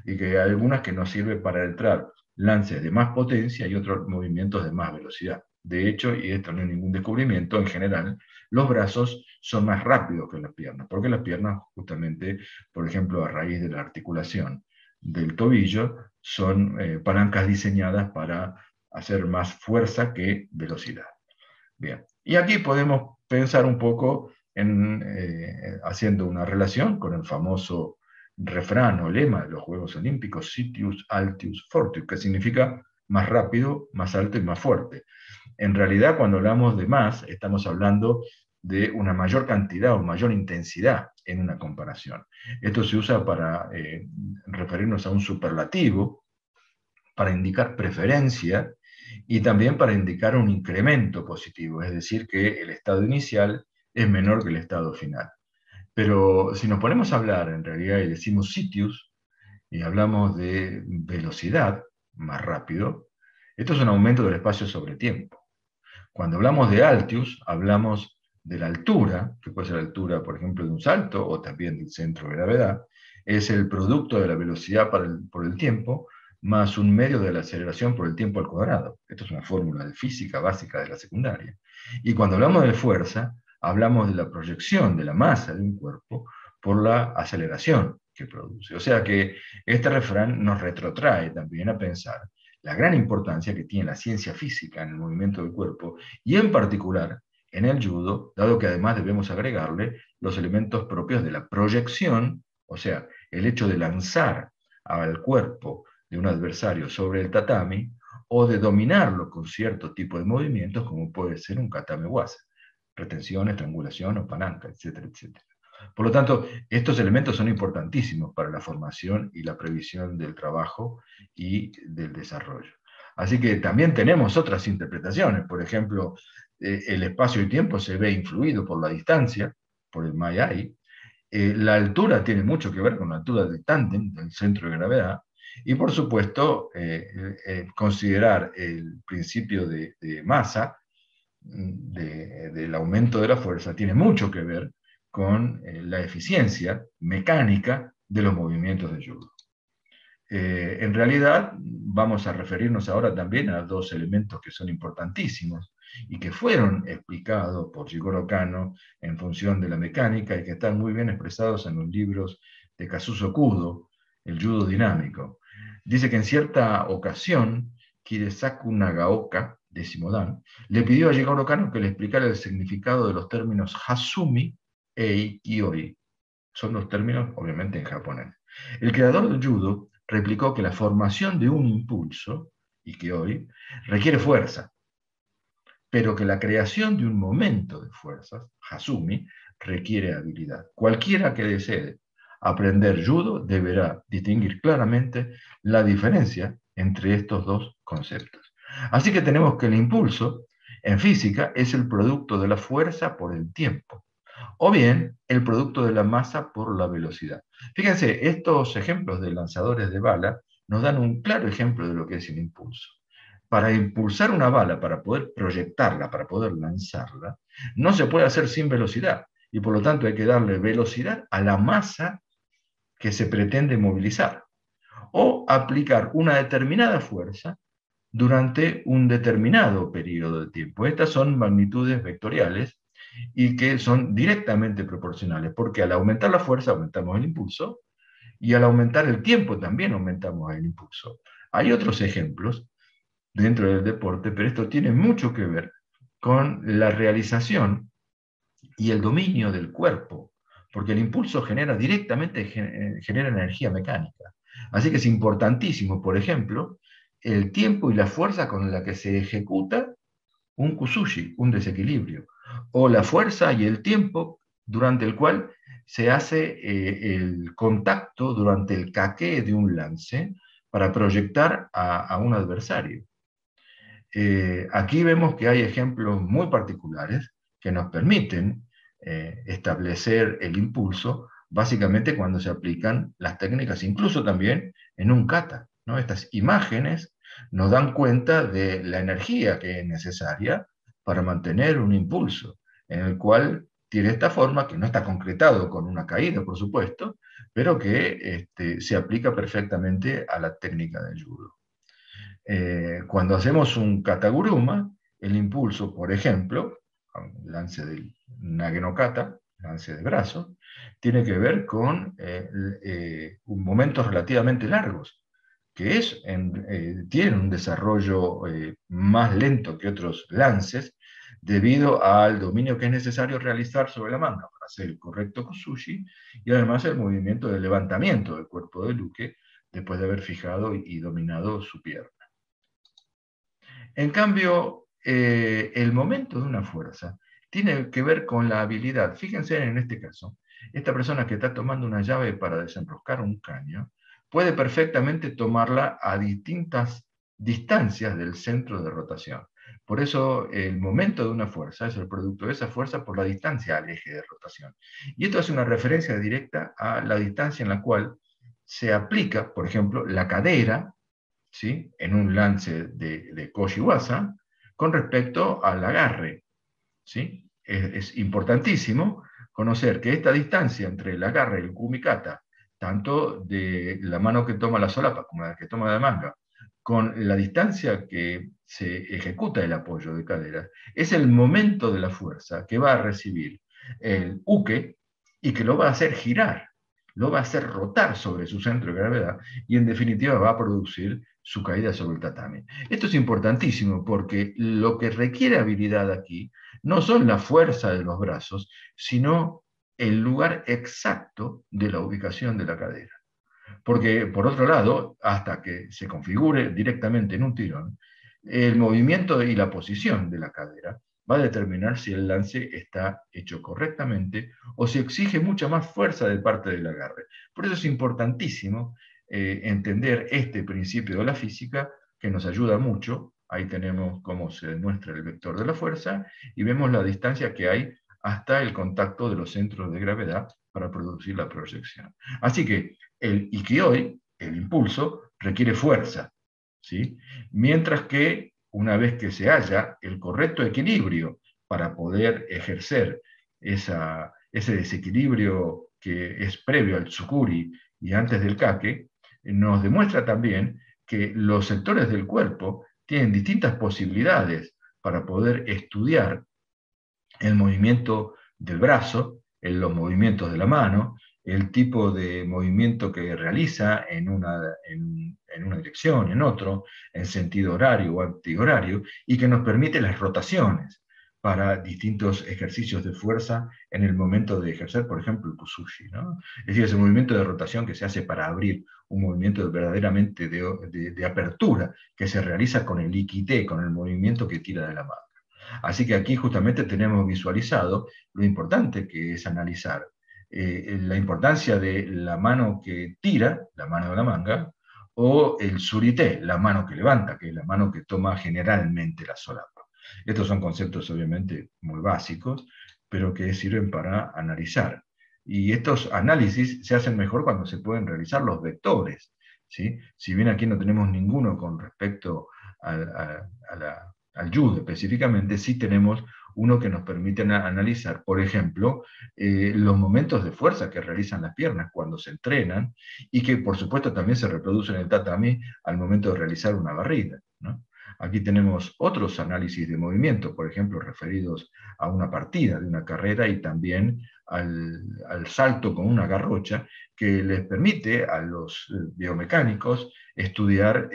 Y que hay algunas que nos sirven para entrar lances de más potencia y otros movimientos de más velocidad. De hecho, y esto no es ningún descubrimiento, en general, los brazos son más rápidos que las piernas, porque las piernas, justamente, por ejemplo, a raíz de la articulación del tobillo, son palancas diseñadas para hacer más fuerza que velocidad. Bien, y aquí podemos pensar un poco en haciendo una relación con el famoso refrán o lema de los Juegos Olímpicos, Citius, Altius, Fortius, que significa más rápido, más alto y más fuerte. En realidad, cuando hablamos de más, estamos hablando de una mayor cantidad o mayor intensidad en una comparación. Esto se usa para referirnos a un superlativo, para indicar preferencia y también para indicar un incremento positivo, es decir, que el estado inicial es menor que el estado final. Pero si nos ponemos a hablar en realidad y decimos Citius y hablamos de velocidad, más rápido, esto es un aumento del espacio sobre tiempo. Cuando hablamos de Altius, hablamos de la altura, que puede ser la altura, por ejemplo, de un salto o también del centro de gravedad, es el producto de la velocidad por el tiempo más un medio de la aceleración por el tiempo al cuadrado. Esto es una fórmula de física básica de la secundaria. Y cuando hablamos de fuerza, hablamos de la proyección de la masa de un cuerpo por la aceleración que produce. O sea que este refrán nos retrotrae también a pensar la gran importancia que tiene la ciencia física en el movimiento del cuerpo, y en particular en el judo, dado que además debemos agregarle los elementos propios de la proyección, o sea, el hecho de lanzar al cuerpo de un adversario sobre el tatami, o de dominarlo con cierto tipo de movimientos, como puede ser un katame waza, retención, estrangulación o palanca, etcétera, etcétera. Por lo tanto, estos elementos son importantísimos para la formación y la previsión del trabajo y del desarrollo. Así que también tenemos otras interpretaciones. Por ejemplo, el espacio y tiempo se ve influido por la distancia, por el Mayai. La altura tiene mucho que ver con la altura del tándem, del centro de gravedad. Y por supuesto, considerar el principio de masa, del aumento de la fuerza, tiene mucho que ver con la eficiencia mecánica de los movimientos de judo. En realidad, vamos a referirnos ahora también a dos elementos que son importantísimos y que fueron explicados por Jigoro Kano en función de la mecánica y que están muy bien expresados en los libros de Kazuzo Kudo, el judo dinámico. Dice que en cierta ocasión, Kiresaku Nagaoka, décimo dan, le pidió a Jigoro Kano que le explicara el significado de los términos Hasumi e Ikioi. Son los términos, obviamente, en japonés. El creador del judo replicó que la formación de un impulso, Ikioi, requiere fuerza, pero que la creación de un momento de fuerzas, Hasumi, requiere habilidad. Cualquiera que desee aprender judo deberá distinguir claramente la diferencia entre estos dos conceptos. Así que tenemos que el impulso, en física, es el producto de la fuerza por el tiempo, o bien el producto de la masa por la velocidad. Fíjense, estos ejemplos de lanzadores de bala nos dan un claro ejemplo de lo que es el impulso. Para impulsar una bala, para poder proyectarla, para poder lanzarla, no se puede hacer sin velocidad. y por lo tanto hay que darle velocidad a la masa que se pretende movilizar, o aplicar una determinada fuerza durante un determinado periodo de tiempo. Estas son magnitudes vectoriales y que son directamente proporcionales, porque al aumentar la fuerza aumentamos el impulso, y al aumentar el tiempo también aumentamos el impulso. Hay otros ejemplos dentro del deporte, pero esto tiene mucho que ver con la realización y el dominio del cuerpo, porque el impulso directamente genera energía mecánica. Así que es importantísimo, por ejemplo, el tiempo y la fuerza con la que se ejecuta un kusushi, un desequilibrio, o la fuerza y el tiempo durante el cual se hace el contacto durante el kake de un lance para proyectar a un adversario. Aquí vemos que hay ejemplos muy particulares que nos permiten establecer el impulso, básicamente cuando se aplican las técnicas, incluso también en un kata, ¿no? Estas imágenes nos dan cuenta de la energía que es necesaria para mantener un impulso, en el cual tiene esta forma, que no está concretado con una caída, por supuesto, pero que se aplica perfectamente a la técnica del judo. Cuando hacemos un kataguruma, el impulso, por ejemplo, lance del nage no kata, lance de brazo, tiene que ver con momentos relativamente largos, que tienen un desarrollo más lento que otros lances, debido al dominio que es necesario realizar sobre la manga para hacer el correcto kusushi, y además el movimiento de levantamiento del cuerpo del uke después de haber fijado y dominado su pierna. En cambio, el momento de una fuerza tiene que ver con la habilidad. Fíjense en este caso, esta persona que está tomando una llave para desenroscar un caño, puede perfectamente tomarla a distintas distancias del centro de rotación. Por eso el momento de una fuerza es el producto de esa fuerza por la distancia al eje de rotación. Y esto es una referencia directa a la distancia en la cual se aplica, por ejemplo, la cadera, ¿sí?, en un lance de Koshiwasa con respecto al agarre, ¿sí? Es importantísimo conocer que esta distancia entre el agarre y el kumikata, tanto de la mano que toma la solapa como la que toma la manga, con la distancia que se ejecuta el apoyo de cadera, es el momento de la fuerza que va a recibir el uke y que lo va a hacer girar, lo va a hacer rotar sobre su centro de gravedad y en definitiva va a producir su caída sobre el tatami. Esto es importantísimo porque lo que requiere habilidad aquí no son la fuerza de los brazos, sino el lugar exacto de la ubicación de la cadera. Porque, por otro lado, hasta que se configure directamente en un tirón, el movimiento y la posición de la cadera va a determinar si el lance está hecho correctamente o si exige mucha más fuerza de parte del agarre. Por eso es importantísimo entender este principio de la física, que nos ayuda mucho. Ahí tenemos cómo se demuestra el vector de la fuerza y vemos la distancia que hay hasta el contacto de los centros de gravedad para producir la proyección. Así que el ikioi, el impulso, requiere fuerza, ¿sí? Mientras que una vez que se halla el correcto equilibrio para poder ejercer ese desequilibrio que es previo al tsukuri y antes del kake, nos demuestra también que los sectores del cuerpo tienen distintas posibilidades para poder estudiar el movimiento del brazo, los movimientos de la mano, el tipo de movimiento que realiza en una dirección, en otro, en sentido horario o antihorario, y que nos permite las rotaciones para distintos ejercicios de fuerza en el momento de ejercer, por ejemplo, el kusushi, ¿no? Es decir, ese movimiento de rotación que se hace para abrir, un movimiento verdaderamente de apertura, que se realiza con el ikite, con el movimiento que tira de la manga. Así que aquí justamente tenemos visualizado lo importante que es analizar la importancia de la mano que tira, la mano de la manga, o el surite, la mano que levanta, que es la mano que toma generalmente la solapa. Estos son conceptos obviamente muy básicos, pero que sirven para analizar. Y estos análisis se hacen mejor cuando se pueden realizar los vectores, ¿sí? Si bien aquí no tenemos ninguno con respecto al judo específicamente, sí tenemos uno que nos permite analizar, por ejemplo, los momentos de fuerza que realizan las piernas cuando se entrenan y que por supuesto también se reproducen en el tatami al momento de realizar una barrida, ¿no? Aquí tenemos otros análisis de movimiento, por ejemplo, referidos a una partida de una carrera y también al salto con una garrocha, que les permite a los biomecánicos estudiar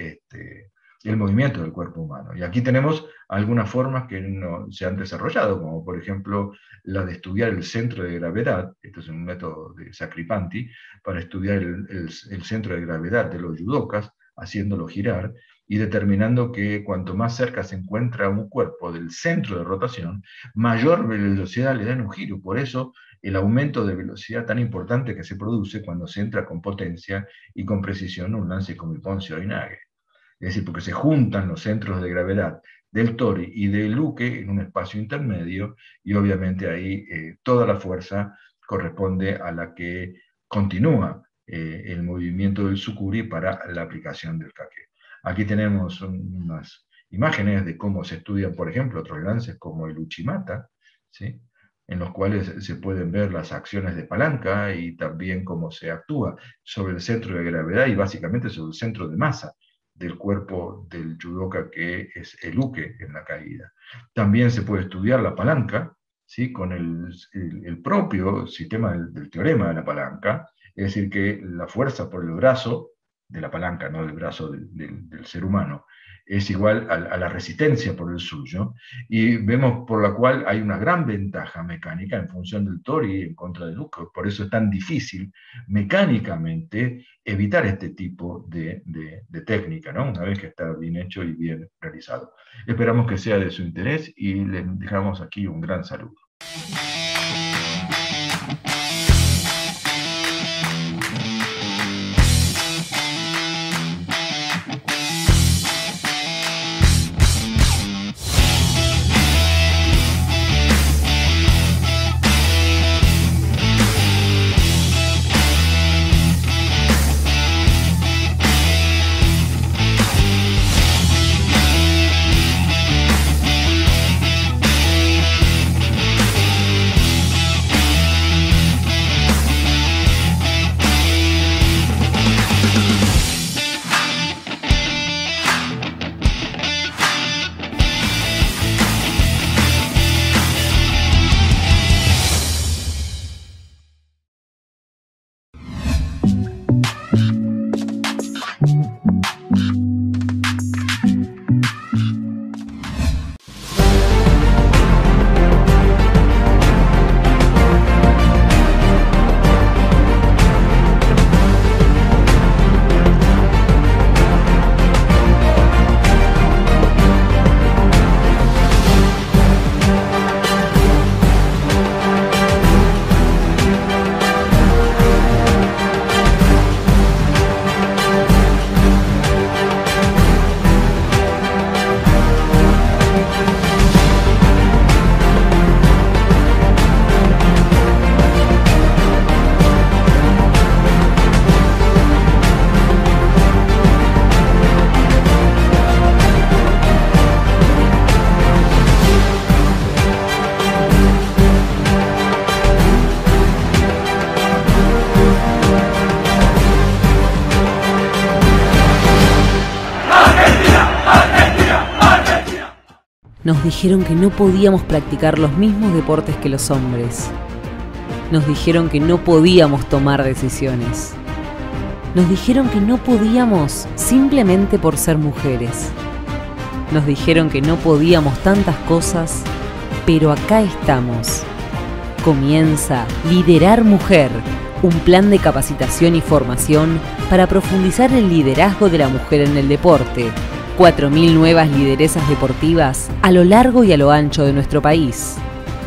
el movimiento del cuerpo humano. Y aquí tenemos algunas formas que no se han desarrollado, como por ejemplo la de estudiar el centro de gravedad. Esto es un método de Sacripanti, para estudiar el centro de gravedad de los judokas, haciéndolo girar y determinando que cuanto más cerca se encuentra un cuerpo del centro de rotación, mayor velocidad le dan un giro. Por eso el aumento de velocidad tan importante que se produce cuando se entra con potencia y con precisión un lance como el Ponce o Inage. Es decir, porque se juntan los centros de gravedad del tori y del uke en un espacio intermedio, y obviamente ahí toda la fuerza corresponde a la que continúa el movimiento del sukuri para la aplicación del kake. Aquí tenemos unas imágenes de cómo se estudian, por ejemplo, otros lances como el uchimata, ¿sí?, en los cuales se pueden ver las acciones de palanca y también cómo se actúa sobre el centro de gravedad y básicamente sobre el centro de masa del cuerpo del judoka, que es el uke en la caída. También se puede estudiar la palanca, ¿sí?, con el propio sistema del teorema de la palanca, es decir, que la fuerza por el brazo de la palanca, no del brazo del ser humano, es igual a la resistencia por el suyo, y vemos por la cual hay una gran ventaja mecánica en función del tori en contra del uke. Por eso es tan difícil mecánicamente evitar este tipo de técnica, ¿no?, una vez que está bien hecho y bien realizado. Esperamos que sea de su interés y les dejamos aquí un gran saludo.
Nos dijeron que no podíamos practicar los mismos deportes que los hombres. Nos dijeron que no podíamos tomar decisiones. Nos dijeron que no podíamos simplemente por ser mujeres. Nos dijeron que no podíamos tantas cosas, pero acá estamos. Comienza Liderar Mujer, un plan de capacitación y formación para profundizar el liderazgo de la mujer en el deporte. 4.000 nuevas lideresas deportivas a lo largo y a lo ancho de nuestro país.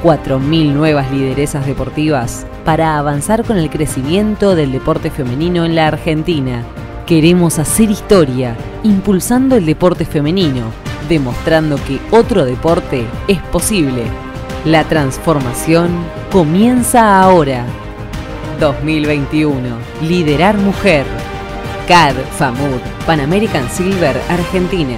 4.000 nuevas lideresas deportivas para avanzar con el crecimiento del deporte femenino en la Argentina. Queremos hacer historia, impulsando el deporte femenino, demostrando que otro deporte es posible. La transformación comienza ahora. 2021. Liderar Mujer. CAD, FAMUD, Pan American Silver, Argentina.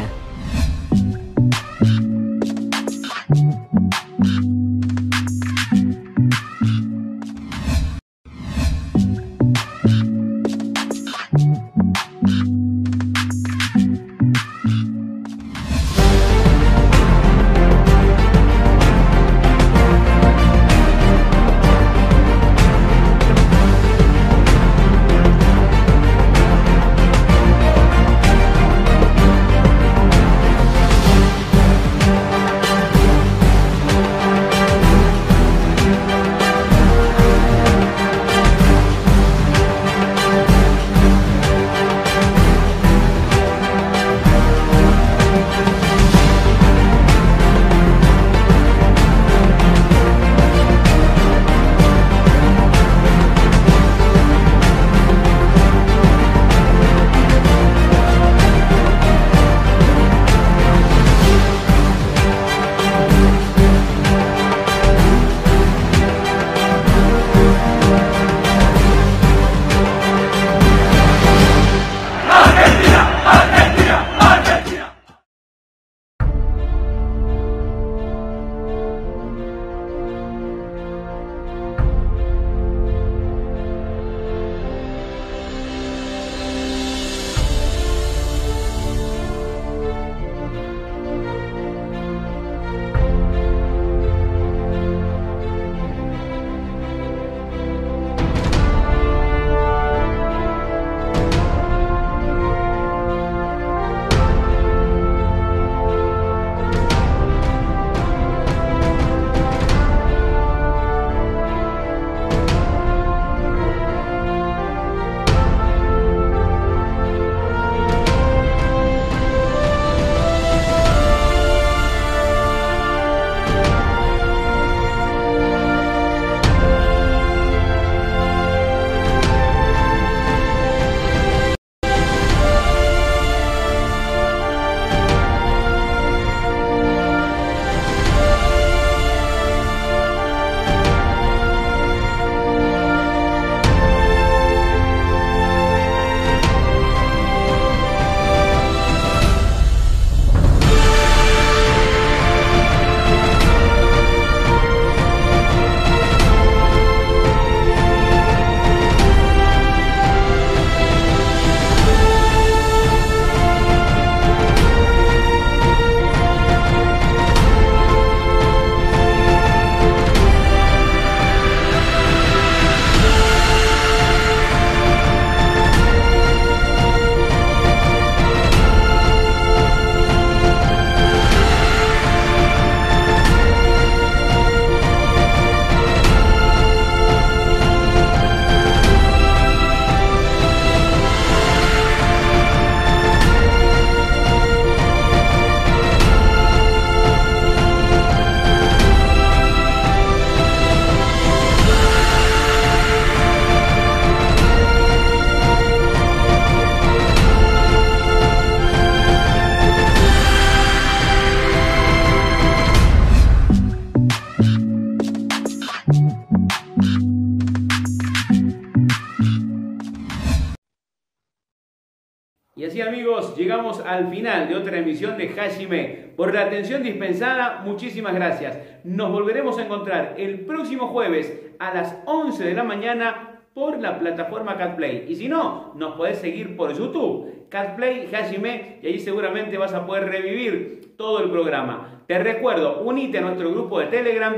amigos, llegamos al final de otra emisión de Hajime. Por la atención dispensada, muchísimas gracias. Nos volveremos a encontrar el próximo jueves a las 11 de la mañana por la plataforma Catplay. Y si no, nos podés seguir por YouTube, Catplay Hajime, y ahí seguramente vas a poder revivir todo el programa. Te recuerdo, unite a nuestro grupo de Telegram,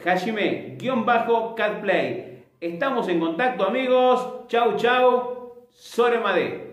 Hajime-Catplay. Estamos en contacto, amigos. Chau, chau. Soremade.